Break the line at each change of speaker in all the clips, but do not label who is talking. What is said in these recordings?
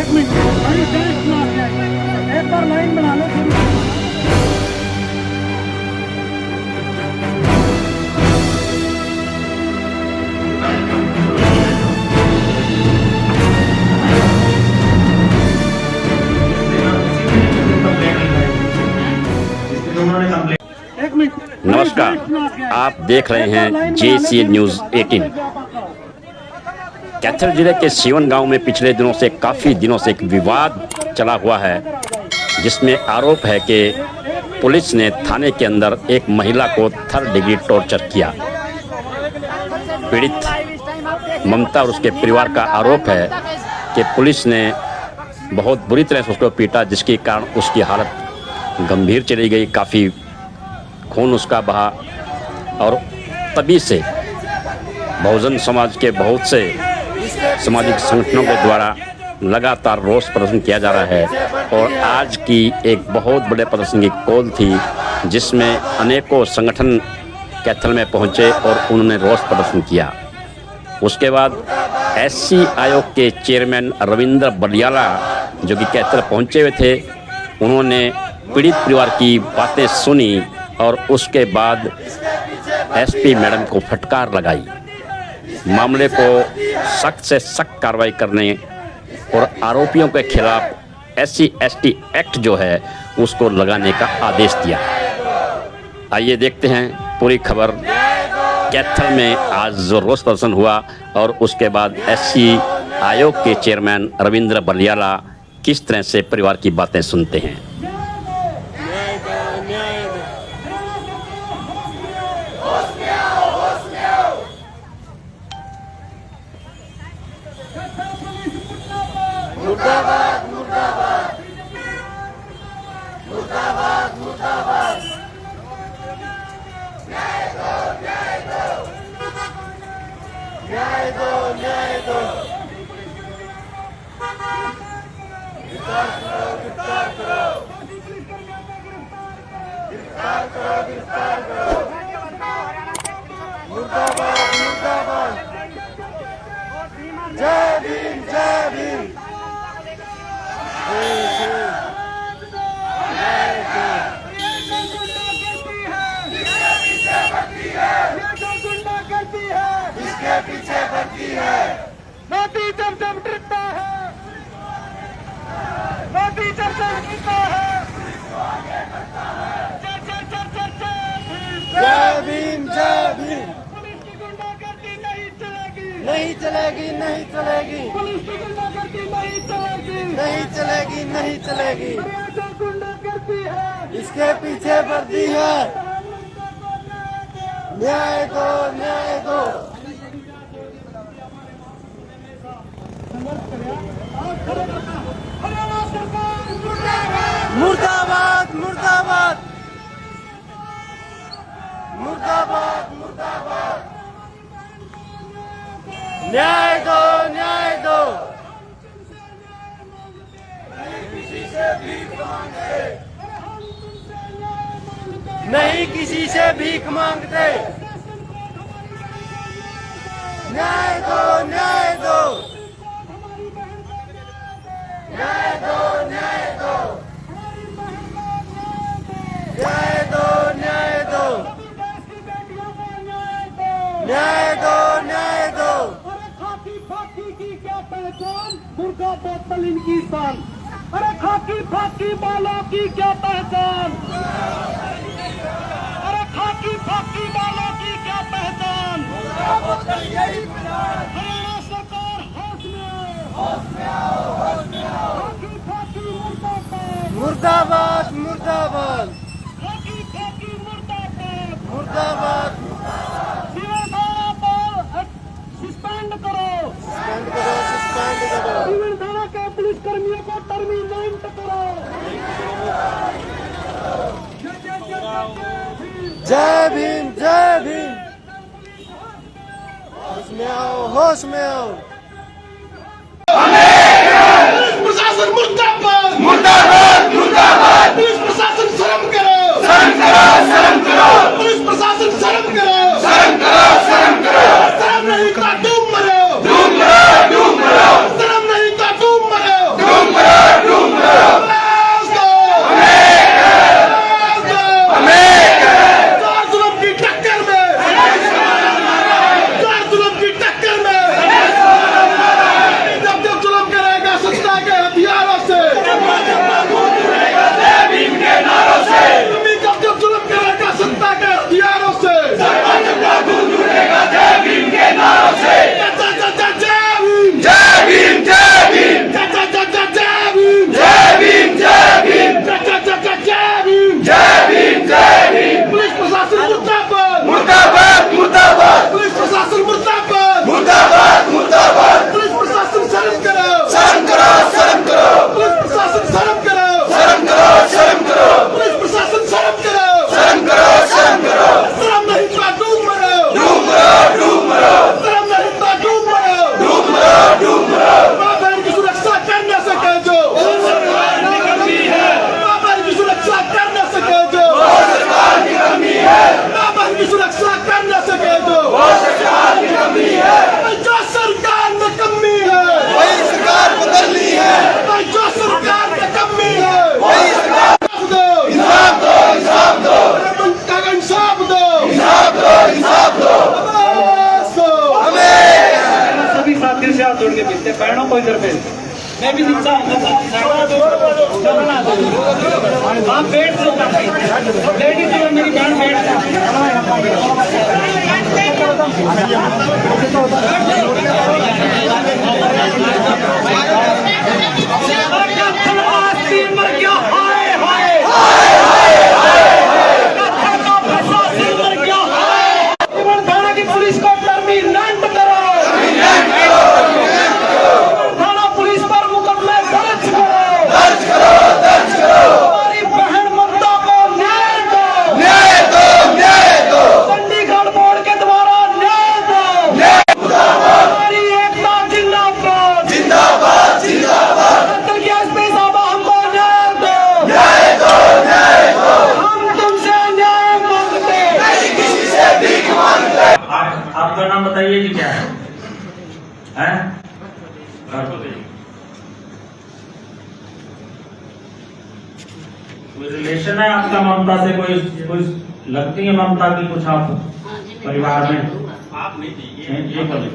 एक मिनट भाई, टेस्ट मार जाए, एक बार लाइन बना लो फिर। एक मिनट।
नमस्कार, आप देख रहे हैं JCA न्यूज़ 18। कैथल जिले के सीवन गांव में पिछले दिनों से काफ़ी दिनों से एक विवाद चला हुआ है, जिसमें आरोप है कि पुलिस ने थाने के अंदर एक महिला को 3rd डिग्री टॉर्चर किया। पीड़ित ममता और उसके परिवार का आरोप है कि पुलिस ने बहुत बुरी तरह से उसको पीटा, जिसके कारण उसकी हालत गंभीर चली गई, काफ़ी खून उसका बहा। और तभी से बहुजन समाज के बहुत से सामाजिक संगठनों के द्वारा लगातार रोष प्रदर्शन किया जा रहा है। और आज की एक बहुत बड़े प्रदर्शन की कॉल थी, जिसमें अनेकों संगठन कैथल में पहुंचे और उन्होंने रोष प्रदर्शन किया। उसके बाद SC आयोग के चेयरमैन रविंद्र बलियाला, जो कि कैथल पहुंचे हुए थे, उन्होंने पीड़ित परिवार की बातें सुनी और उसके बाद SP मैडम को फटकार लगाई। मामले को सख्त से सख्त कार्रवाई करने और आरोपियों के खिलाफ SC/ST एक्ट जो है उसको लगाने का आदेश दिया। आइए देखते हैं पूरी खबर। कैथल में आज जो रोष प्रदर्शन हुआ और उसके बाद SC आयोग के चेयरमैन रविंद्र बलियाला किस तरह से परिवार की बातें सुनते हैं।
मुर्दाबाद मुर्दाबाद मुर्दाबाद मुर्दाबाद। न्याय दो न्याय दो न्याय दो न्याय दो। गिरफ्तार करो गिरफ्तार करो गिरफ्तार करो गिरफ्तार करो। मुर्दाबाद मुर्दाबाद। जय भीम जय भीम। इसके पीछे भर्ती है। मोदी जब जब डरता है, मोदी जब जब डरता है। जय भीम जय भीम। पुलिस की गुंडागर्दी नहीं चलेगी नहीं चलेगी नहीं चलेगी। पुलिस की गुंडागर्दी नहीं चलेगी नहीं चलेगी नहीं चलेगी। गुंडागर्दी है, इसके पीछे वर्दी है। न्याय दो न्याय दो। मुर्दाबाद मुर्दाबाद मुर्दाबाद मुर्दाबाद। न्याय दो न्याय दो। किसी से भीख मांगते नहीं, किसी से भीख मांगते। न्याय दो न्याय दो न्याय दो न्याय दो न्याय दो न्याय दो न्याय दो न्याय दो। खाकी फाकी की क्या पहचान, बुर्का बोतल इनकी शान। अरे खाकी फाकी बालों की क्या पहचान, अरे खाकी फाकी बालों की क्या पहचान। हरियाणा सरकार होश में आओ होश में आओ। खाकी फाकी मुर्दाबाद मुर्दाबाद खाकी फाकी मुर्दाबाद मुर्दाबाद। सस्पेंड करो सस्पेंड करो। सीवन थाना के पुलिस कर्मियों को टर्मिनेट करो। जय भीम जय भीम। होश में आओ होश में आओ।
प्रशासन मुर्दाबाद
मुर्दाबाद मुर्दाबाद।
पुलिस प्रशासन शर्म करो
शर्म करो शर्म करो।
पुलिस प्रशासन शर्म करो
शर्म करो शर्म करो।
शर्म नहीं तो डूब मरो
डूब मरो डूब मरो।
शर्म नहीं तो डूब मरो
डूब
दो इधर पे, मैं भी नीचा आप बैठ जाओ, लेडीज और मेरी बहन बैठ थाना की पुलिस को टर्मिनेट करो, थाना पुलिस पर मुकदमे दर्ज करो, हमारी बहन ममता को न्याय दो, चंडीगढ़ बोर्ड के द्वारा न्याय दो, हमारी एकता जिंदाबाद, अंतर की एसपी साहब हमको न्याय दो, हम तुमसे न्याय मांगते, किसी से भीख मांगते।
आपका नाम बताइए कि क्या है? कोई रिलेशन है आपका ममता से? कोई लगती है ममता की कुछ आप परिवार में? आप नहीं, ये बोलिए।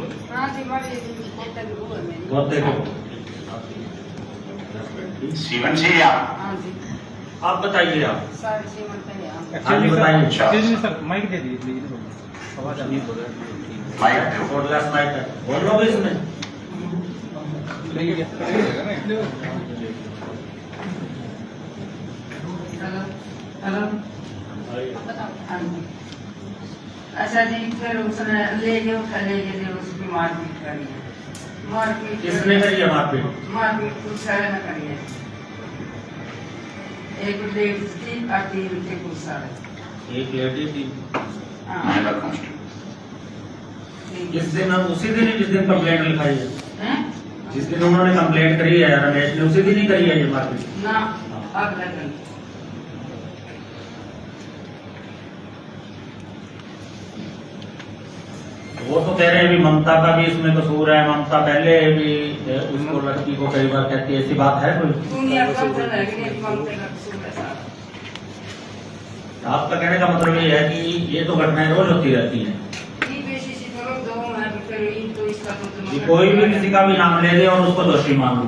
सीवन से आप
आप बताइए, आप हाँ जी बताइए।
सर माइक दे दीजिए, आवाज आ रही है।
माइक बोल लो इसमें।
अच्छा जी, फिर उसने ले गए उसकी मारपीट करी है, मारपीट
किसने करी है मारपीट?
मारपीट कुछ ने करी है, एक लेडीज थी और 3 थे कुछ सारे।
एक लेडी थी।
हाँ,
जिस दिन उसी दिन ही जिस दिन कंप्लेंट लिखाई है,
हैं?
जिस दिन उन्होंने कंप्लेंट करी है रमेश ने, उसी दिन ही करी है ये मारपीट।
ना अगले दिन
वो तो कह रहे हैं भी ममता का भी इसमें कसूर है, ममता पहले भी उसको लड़की को कई बार कहती है, ऐसी बात है कोई?
दुनिया का तो लगी है, ममता का कसूर है सारा।
आपका कहने का मतलब ये है कि ये तो घटनाएं रोज होती रहती हैं, कि कोई भी किसी का भी नाम ले दे और उसको दोषी मान लो।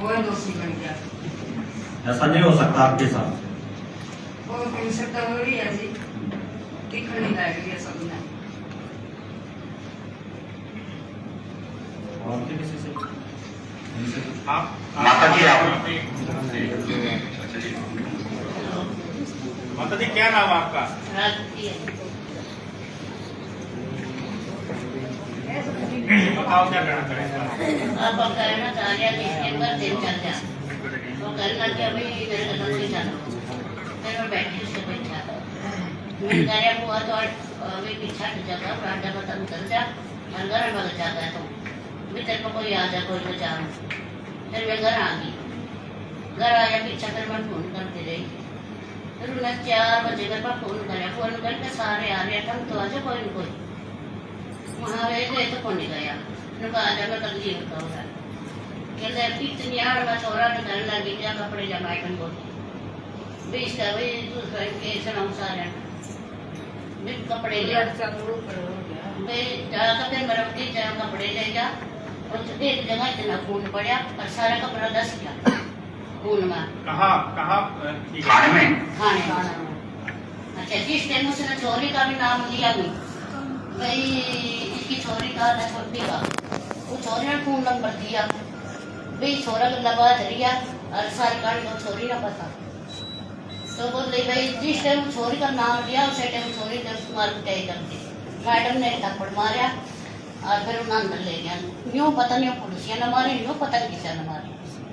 कोई दोषी बन गया,
ऐसा नहीं हो सकता आपके साथ।
वो हिंसक हो रही है जी, दिखने लग रही है सबने।
और किसी से
माता जी आप
माता जी क्या नाम है आपका? बताओ क्या करना करें?
अब हम करना चाह रहे हैं कि इसके अंदर दिन चल जाए, वो करना कि अभी मेरे कदम से चलो, फिर मैं बैठी उससे बैठा, मैं कह रहा हुआ तो अभी पीछा जगह राजा बता उतर जा, और घर में बदल जाता है तो भी तेरे को कोई आ जा, कोई बचा। फिर मैं घर आ गई, घर आया पीछा, फिर मैं फोन करती रही, फिर उन्हें 4 बजे घर पर फोन करके सारे आ रहे हम तो आज कोई न कोई वहाँ गए तो कौन गया, उनका आज मैं कल जी होता है कहते इतनी आड़ में छोरा निकलने लगी, क्या कपड़े जमाए कन बोल बीस का भाई दूसरा के सुनाऊ सारे भी कपड़े ले भाई जाकर फिर मरवती जा कपड़े ले जा, और एक जगह इतना खून पड़ा और सारा कपड़ा दस गया खून में।
कहाँ
खाने में?
खाने। अच्छा, जिस टाइम उसने छोरी का भी नाम लिया नहीं भाई, इसकी छोरी का ना छोटी का, वो छोरी ने फोन नंबर दिया भाई, छोरा का लगा धरिया और सारी गाड़ी को छोरी ना पता, तो बोले भाई जिस टाइम छोरी का नाम लिया उसे टाइम छोरी ने मार पिटाई कर दी, मैडम ने थप्पड़ मारा और फिर उन्हें अंदर ले गया। यूँ पता नहीं पुलिसिया ने मारी, यूँ पता नहीं किसी ने मारी,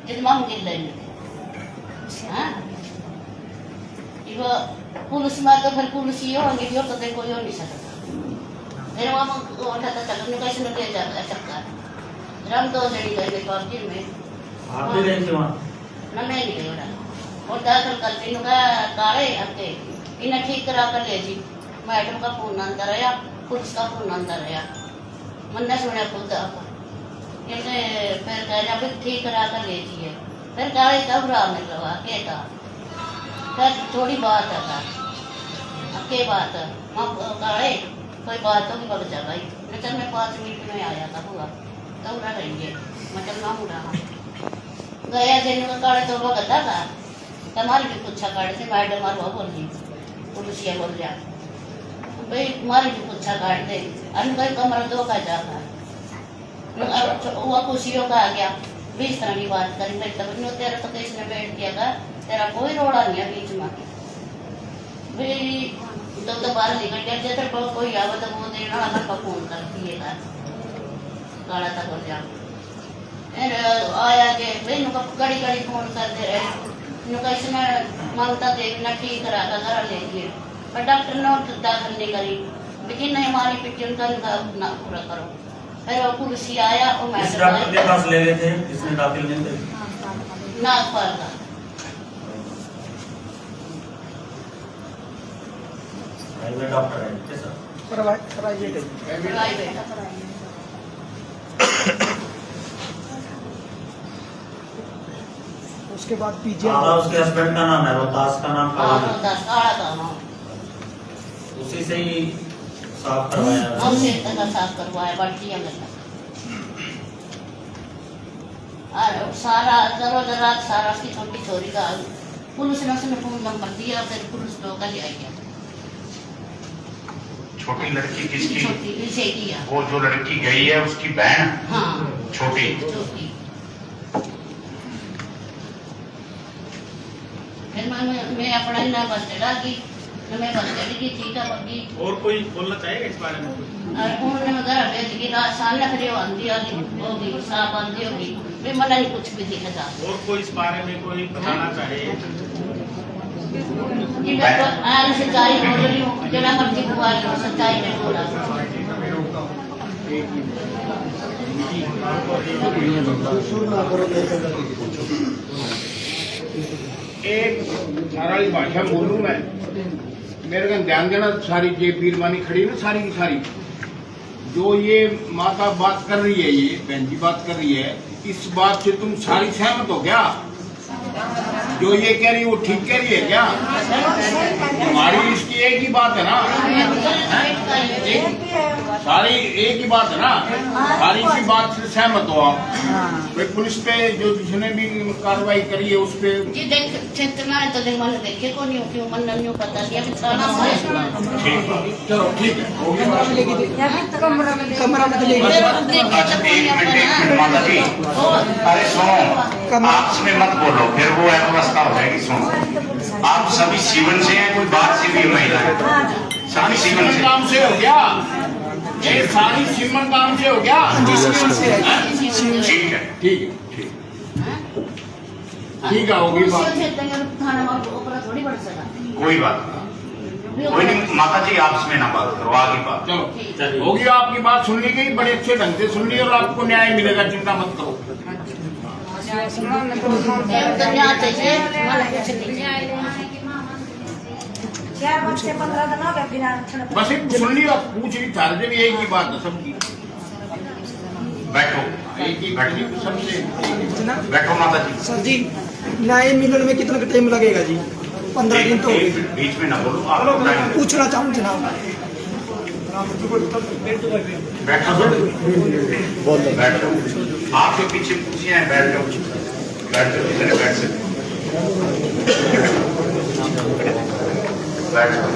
जितना हम गिर लेंगे पुलिस मार तो फिर पुलिस ये होंगे भी, तो कोई हो नहीं सकता। फिर वहाँ उठाता चलो कैसे ले जाता चक्कर हम 2 जनी गए पार्टी में,
आप भी गए थे वहाँ?
ना मैं नहीं गई और दाखिल करती काले हफ्ते इन्हें ठीक करा कर ले जी, मैडम का फोन अंदर आया, पुलिस का फोन अंदर आया, मैंने सुना खुद कहते फिर कह रहा फिर ठीक करा कर ले जिए, फिर काले घबरा निकलवा कहता फिर थोड़ी बात है के बात काले कोई बात होगी बग जा भाई, मैं 5 मिनट में आया था पूरा तो रहेंगे। मतलब ना हो रहा गया दिन में काढ़े तो वो गद्दा था तुम्हारी भी पूछा काढ़े थे मैडम और वो बोल रही पुलिसिया बोल जा भाई तुम्हारी भी पूछा काढ़ दे अन भाई कमर दो का जाता वो खुशियों का आ गया 20 तरह की बात करी मैं तब नो तेरा तो किसने बैठ किया था तेरा कोई रोड़ा नहीं है बीच में भाई तो बाहर निकल गया जैसे कोई आवे तो वो देना अलग का फोन करती है काला तक हो जा आया के भाई नुका गड़ी गड़ी फोन करते रहे नुका इसमें मांगता थे ना ठीक करा का घर ले गए पर डॉक्टर ने दाखिल नहीं करी लेकिन नहीं हमारी पिक्चर का ना पूरा करो फिर वो पुलिस आया और
इस डॉक्टर के पास ले गए थे किसने दाखिल नहीं थे
नागपाल का
प्राइवेट डॉक्टर है कैसा
प्राइवेट
उसके बाद पीजी
उसके हस्बैंड का नाम है रोहतास का नाम काला है।
रोहतास काला का नाम
उसी से ही साफ करवाया
हमसे तक साफ करवाया बाल्टियां में और सारा जरूर रात सारा उसकी छोटी छोरी का पुलिस ने उसने फोन नंबर दिया फिर पुलिस लोग का ले आई
छोटी लड़की किसकी?
छोटी इसे किया
वो जो लड़की गई है उसकी बहन
हाँ
छोटी।
छोटी फिर मैं अपना ही ना बस चला कि मैं बस चली गई ठीक है बगी
और कोई बोलना चाहेगा इस बारे में?
और उन्होंने घर भेज के रात सामने खड़ी आंधी होगी साफ आंधी होगी मैं मना नहीं कुछ भी दिखा जा
और कोई इस बारे में कोई बताना चाहे?
कि मैं तो आज सच्चाई बोल रही हूँ जरा मर्जी बुआ लो सच्चाई नहीं बोल रहा
एक सारा भाषा बोलूं मैं, मेरे को ध्यान देना। सारी ये पीरवानी खड़ी ना सारी की सारी, जो ये माता बात कर रही है, ये बहन जी बात कर रही है, इस बात से तुम सारी सहमत हो क्या? जो ये कह रही है वो ठीक कह रही है क्या? तुम्हारी इसकी एक ही बात है ना, सारी एक ही बात है ना, सारी इसी बात से सहमत हो आप? भाई पुलिस पे जो जिसने भी कार्रवाई करी है उस पे
जी देख चेतना है तो देख मन देखे को नहीं क्यों मन नहीं पता दिया कि सारा
चलो ठीक है, होगी बात।
कमरा में चले
अच्छा एक मिनट माता जी, अरे सुनो आपस में मत बोलो फिर वो अवस्था हो जाएगी। सुनो आप सभी सीवन से हैं, कोई बात से भी महिला है, सभी सीवन से
काम से हो गया, ये सारी सिमन काम से हो गया।
ठीक है
ठीक है ठीक है, होगी बात।
थोड़ी बढ़ सका
कोई बात नहीं, कोई नहीं माता जी आपस में ना बात करो, आगे बात।
चलो होगी, आपकी बात सुन ली गई, बड़े अच्छे ढंग से सुन ली और आपको न्याय मिलेगा, चिंता मत करो। बस एक सुन ली, आप पूछ रही चार्जे भी एक ही बात है सबकी।
बैठो
एक ही घटनी सबसे
बैठो माता जी।
सर जी न्याय मिलने में कितना टाइम लगेगा जी? 15 दिन तो
एक मिनट बीच में ना बोलो, आप टाइम
पूछना चाहूँ जनाब।
बैठो बैठो, आपके पीछे पूछिए हैं, बैठ जाओ बैठ जाओ, इधर बैठ सकते बैठ जाओ।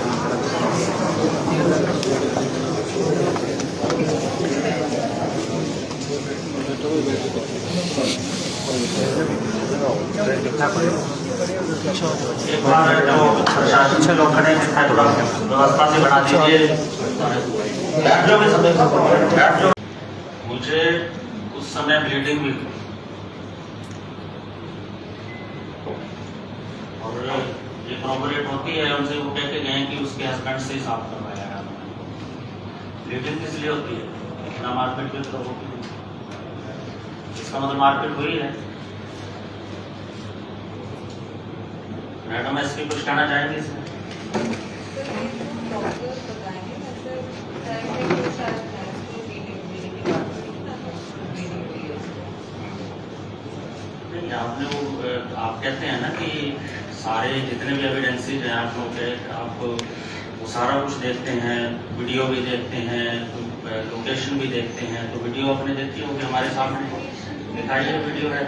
एक बार जो प्रशासन से लोग खड़े हैं थोड़ा व्यवस्था से बना दीजिए। बैठ जाओ बैठ जाओ। मुझे उस समय ब्लीडिंग भी और ये कॉर्पोरेट होती है, उनसे वो कह के गए कि उसके हस्बैंड से साफ करवाया है। ब्लीडिंग किस लिए होती है? इतना मारपीट भी तो होती है, इसका मतलब मारपीट हुई है। मैडम एसपी कुछ कहना चाहेंगे इसमें? आपने वो आप कहते हैं ना कि सारे जितने भी एविडेंसेज हैं आप लोग के, आप वो सारा कुछ देखते हैं, वीडियो भी देखते हैं, लोकेशन भी देखते हैं, तो वीडियो आपने देखी होगी हमारे सामने। दिखाइए वीडियो है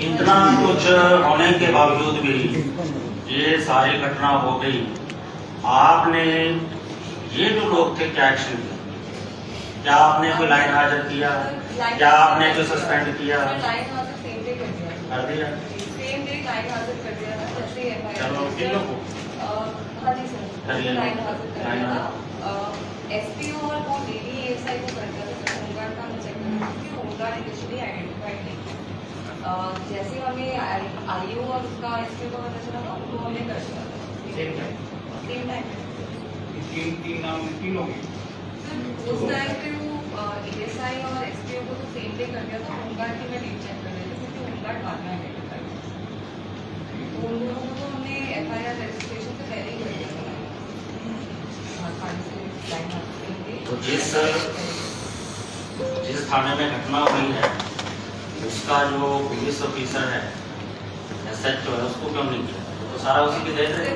इतना कुछ होने के बावजूद भी ये सारी घटना हो गई। आपने ये जो लोग थे क्या एक्शन किया? क्या आपने कोई लाइन हाजिर किया? क्या आपने कोई सस्पेंड किया? कर दिया चलो किन लोग
एसपीओ और वो डेली एएसआई को करता था होमगार्ड का हमें चेक करना क्योंकि होमगार्ड इनिशियली आइडेंटिफाइड नहीं किया। जैसे हमें आईओ और उसका एसपीओ का पता चला तो हमने कर दिया सेम टाइम
तीन नाम तीनों के
उस टाइम पे वो एएसआई और एसपीओ को तो सेम डे कर दिया था। होमगार्ड की मैं लीव चेक कर रही थी क्योंकि होमगार्ड बाद में आइडेंटिफाइड तो उन लोगों को तो हमने एफआईआर रजिस्ट्रेशन से पहले ही कर दिया था।
तो जिस थाने में घटना हुई है उसका जो पुलिस ऑफिसर है एसएचओ है उसको क्यों नहीं किया? तो सारा उसी की देख रहे हैं।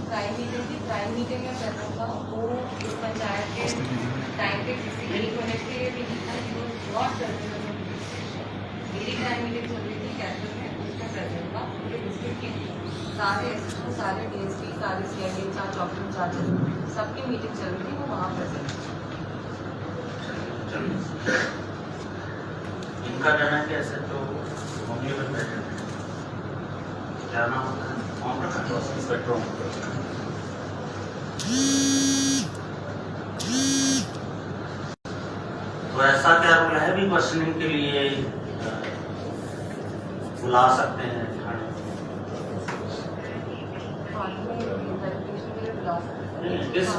क्राइम मीटिंग में प्रेजेंट था वो इस पंचायत के टाइम पे किसी 1 मिनट के लिए भी नहीं था कि वो नॉट मेरी क्राइम मीटिंग चल रही थी कैंपस में उसमें प्रेजेंट था पूरे डिस्ट्रिक्ट की सारे एसएचओ सारे डीएसपी सारे सीआईडी इंचार्ज ऑपरेशन इंचार्जेस सबकी मीटिंग चल रही थी वो वहाँ प्रेजेंट।
इनका कहना है कि एसएचओ मम्मी पर बैठे क्या नाम होता है इंस्पेक्टर तो ऐसा क्या रूल है भी क्वेश्चनिंग के लिए बुला सकते हैं थाने?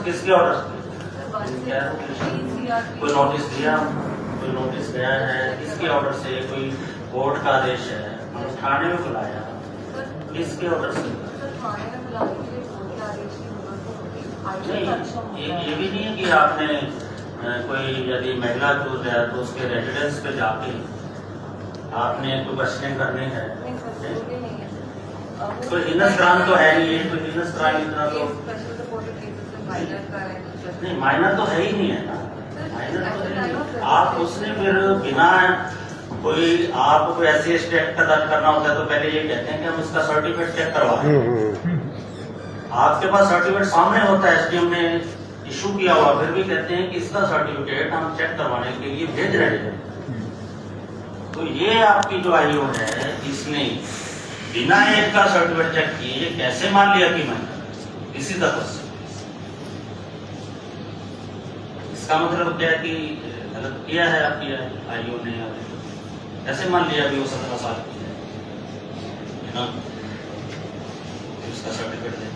किसके ऑर्डर कोई नोटिस दिया कोई नोटिस गया है किसके ऑर्डर से? कोई कोर्ट का आदेश है? थाने में बुलाया किसके ऑर्डर से? ये भी नहीं है कि आपने कोई यदि महिला चूज है तो उसके रेजिडेंस पे जाके आपने कोई क्वेश्चनिंग करनी है? कोई हिनस क्राइम तो है नहीं है। कोई हिनस क्राइम इतना तो नहीं माइनर तो है ही नहीं है ना। माइनर तो है नहीं। आप उसने फिर बिना कोई आपको कोई ऐसी स्टेप का दर्ज करना होता है तो पहले ये कहते हैं कि हम इसका सर्टिफिकेट चेक करवाएं। आपके पास सर्टिफिकेट सामने होता है एसडीएम ने इशू किया हुआ फिर भी कहते हैं कि इसका सर्टिफिकेट हम चेक करवाने के लिए भेज रहे हैं। तो ये आपकी जो आईओ है इसने बिना एक का सर्टिफिकेट चेक किए ये कैसे मान लिया कि मैं इसी तरह से? इसका मतलब क्या है कि गलत किया है आपकी आईओ ने? कैसे मान लिया भी वो 17 साल की है ना उसका सर्टिफिकेट दे?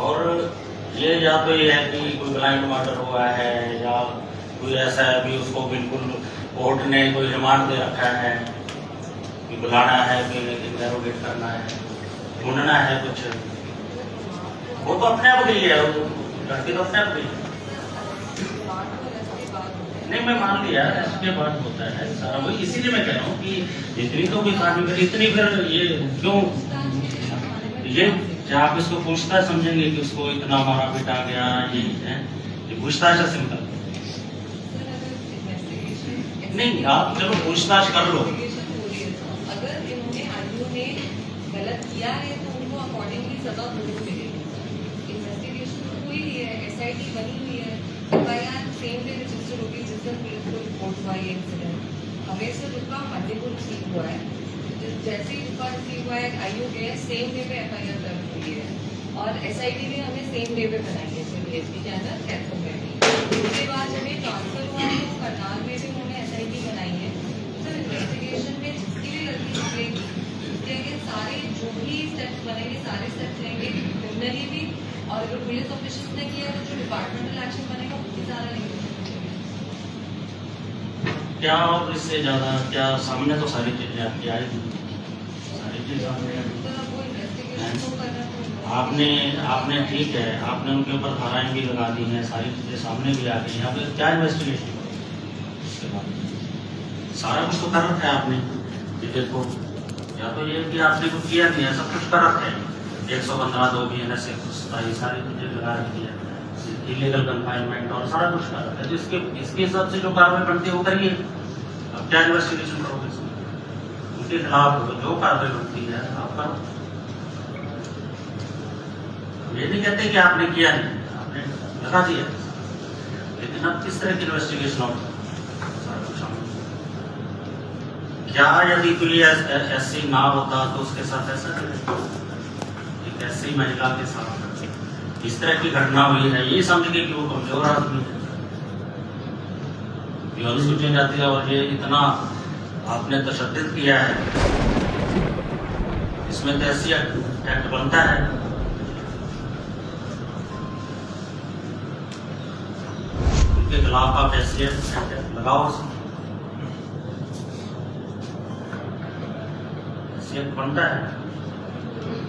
और ये या तो ये है कि कोई ब्लाइंड मर्डर हुआ है या कोई ऐसा है भी उसको बिल्कुल कोर्ट ने कोई रिमांड दे रखा है कि बुलाना है कि इंटेरोगेट करना है ढूंढना है कुछ। वो तो अपने आप गई है लड़की तो अपने आप गई। नहीं मैं मान लिया इसके बाद होता है सारा वही इसीलिए मैं कह रहा हूँ कि इतनी तो भी कानून इतनी फिर ये क्यों ये क्या आप इसको पूछताछ समझेंगे कि उसको इतना मारा पीटा गया ये पूछताछ है सिंपल नहीं आप चलो पूछताछ कर लो।
अगर इन्होंने आईओ ने गलत किया है तो उनको अकॉर्डिंगली सजा जरूर मिलेगी। इन्वेस्टिगेशन हुई है एसआईटी बनी हुई है एफआईआर सेम डे रजिस्टर होगी जिस दिन पुलिस को रिपोर्ट हुआ ये इंसिडेंट हमें से रुका मंडे को रिसीव हुआ है। जैसे ही रुका रिसीव हुआ है आईओ गया सेम डे पे एफआईआर दर्ज हुई है और एसआईटी भी हमें सेम डे पे बनाई है डीएसपी के अंदर कैथल में भी। उसके बाद जब ये ट्रांसफर हुआ तो करनाल में भी उन्होंने एसआईटी बनाई है। सर इन्वेस्टिगेशन में जिसकी भी गलती निकलेगी उसके आगे सारे जो भी स्टेप्स बनेंगे सारे स्टेप्स लेंगे क्रिमिनली भी और अगर पुलिस ऑफिशियल्स ने किया तो जो डिपार्टमेंटल एक्शन बनेगा वो भी सारा लेंगे।
क्या और इससे ज्यादा क्या सामने तो सारी चीजें आपकी आएगी सारी चीजें आपने ठीक है आपने उनके ऊपर धाराएं भी लगा दी हैं सारी चीजें सामने भी आ गई यहाँ पे क्या इन्वेस्टिगेशन उसके बाद सारा कुछ तो कर रखा है आपने। ये देखो, या तो ये कि आपने कुछ किया नहीं है, सब कुछ कर रखा है। 115 2 BNS 127 सारी चीजें लगा रखी है, इलीगल कन्फाइनमेंट और सारा कुछ कर रखा है। तो इसके हिसाब से जो कार्रवाई बनती है वो करिए। अब क्या इन्वेस्टिगेशन करोगे उनके खिलाफ? जो कार्रवाई बनती है आप करो। ये नहीं कहते कि आपने किया नहीं, आपने लगा दिया, लेकिन अब किस तरह की इन्वेस्टिगेशन होगी सारा कुछ हम क्या। यदि कोई ऐसी ना होता तो उसके साथ ऐसा करे, एक ऐसी महिला के साथ इस तरह की घटना हुई है, ये समझ के कि वो कमजोर आदमी है, ये अनुसूचित जाति है और ये इतना आपने तशद्दुद किया है, इसमें तो ऐसी एक्ट बनता है। उनके खिलाफ आप ऐसे लगाओ, ऐसे बनता है।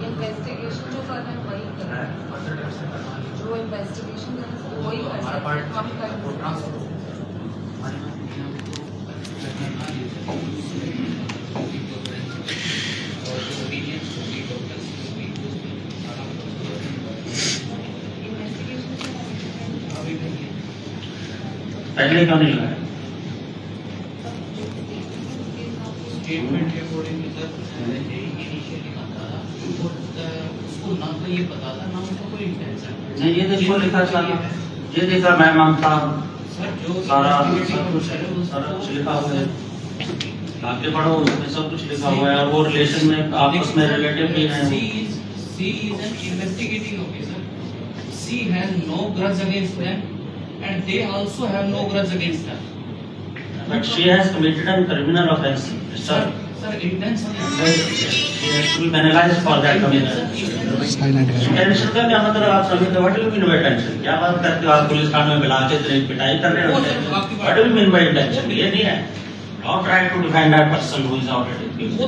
इन्वेस्टिगेशन जो कर रहे हैं वही कर रहे हैं, जो इन्वेस्टिगेशन कर रहे हैं वही कर सकते हैं, हम कर
पहले क्यों नहीं लगाया?
स्टेटमेंट अकॉर्डिंग इनिशियली आता था, उसको ना तो ये पता था ना उसको कोई इंटेंशन
नहीं। ये देखो लिखा था, ये देखा मैं मानता
सर, जो
सारा कुछ लिखा हुआ है, आगे बढ़ो उसमें सब कुछ लिखा हुआ है। और वो रिलेशन में आपस में रिलेटिव भी हैं।
She is an investigating officer. She has no grudge against them, and they also have no grudge against her.
But she has committed a criminal offense, sir.
Sir, intention
She has to be penalized for that criminal. Intention का क्या मतलब? आप सभी what do you mean by intention? क्या बात करते हो आप? पुलिस थाने में बुला के पिटाई कर रहे हो? What do you mean by intention? ये नहीं है। Don't try to defend that person who is already accused.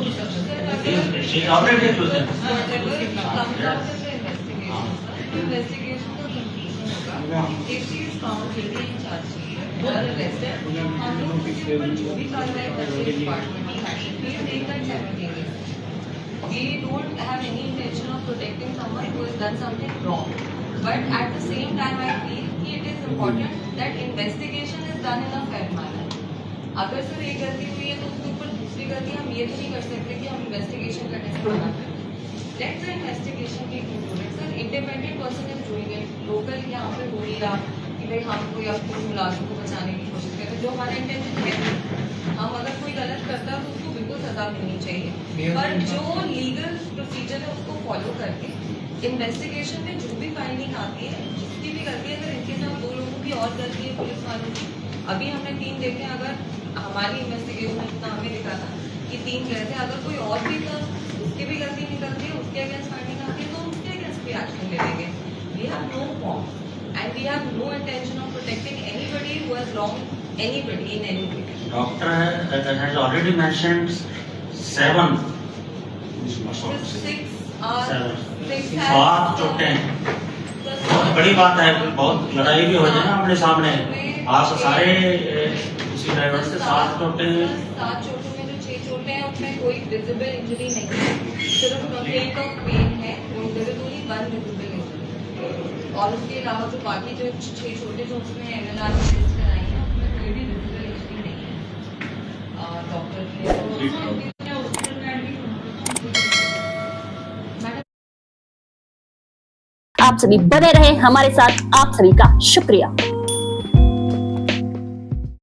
She is already accused.
Investigation का कंक्लूजन होगा, if she is found guilty in charge sheet or arrested, हम लोग उसके ऊपर जो भी कार्रवाई करते हैं डिपार्टमेंट की एक्शन पे take that simultaneously. We don't have any intention of protecting someone who has done something wrong, but at the same time I feel कि it is important that investigation is done in a fair manner. अगर sir एक गलती हुई है तो उसके ऊपर दूसरी गलती हम ये तो नहीं कर सकते कि हम इन्वेस्टिगेशन करने से मना करें। लेट द इन्वेस्टिगेशन की concluded. Sir independent person is doing it, local यहाँ पे हो रही रहा कि भाई हम कोई अपने मुलाजिम को बचाने की कोशिश करें, जो हमारा इंटेंशन है। हम अगर कोई गलत करता है तो उसको बिल्कुल सजा मिलनी चाहिए, पर जो लीगल प्रोसीजर है उसको फॉलो करके इन्वेस्टिगेशन में जो भी फाइंडिंग आती है, जिसकी भी गलती है, अगर इनके साथ 2 लोगों की और गलती है पुलिस वालों की, अभी हमने 3 देखे, अगर हमारी इन्वेस्टिगेशन में जितना हमें दिखा था कि 3 गए थे, अगर कोई और भी था उसकी भी गलती निकलती है, उसके अगेंस्ट फाइंडिंग आती है तो उसके अगेंस्ट भी एक्शन ले लेंगे। We have no form and we have no intention of protecting anybody who has wrong anybody in any way.
Doctor has already mentioned 7 7 चोटें। बहुत बड़ी बात है, बहुत लड़ाई भी हो जाए ना अपने सामने, आप सारे उसी ड्राइवर से 7 चोटें।
7 चोटों में जो 6 चोटें हैं उसमें कोई विजिबल इंजरी नहीं है, सिर्फ कंप्लेंट ऑफ पेन है, there is only 1 visible injury. और उसके अलावा जो बाकी जो 6 चोटें जो उसमें एमएलआर टेस्ट कराई हैं उसमें कोई भी विजिबल इंजरी नहीं है। डॉक्टर ने
आप सभी बने रहे हमारे साथ, आप सभी का शुक्रिया।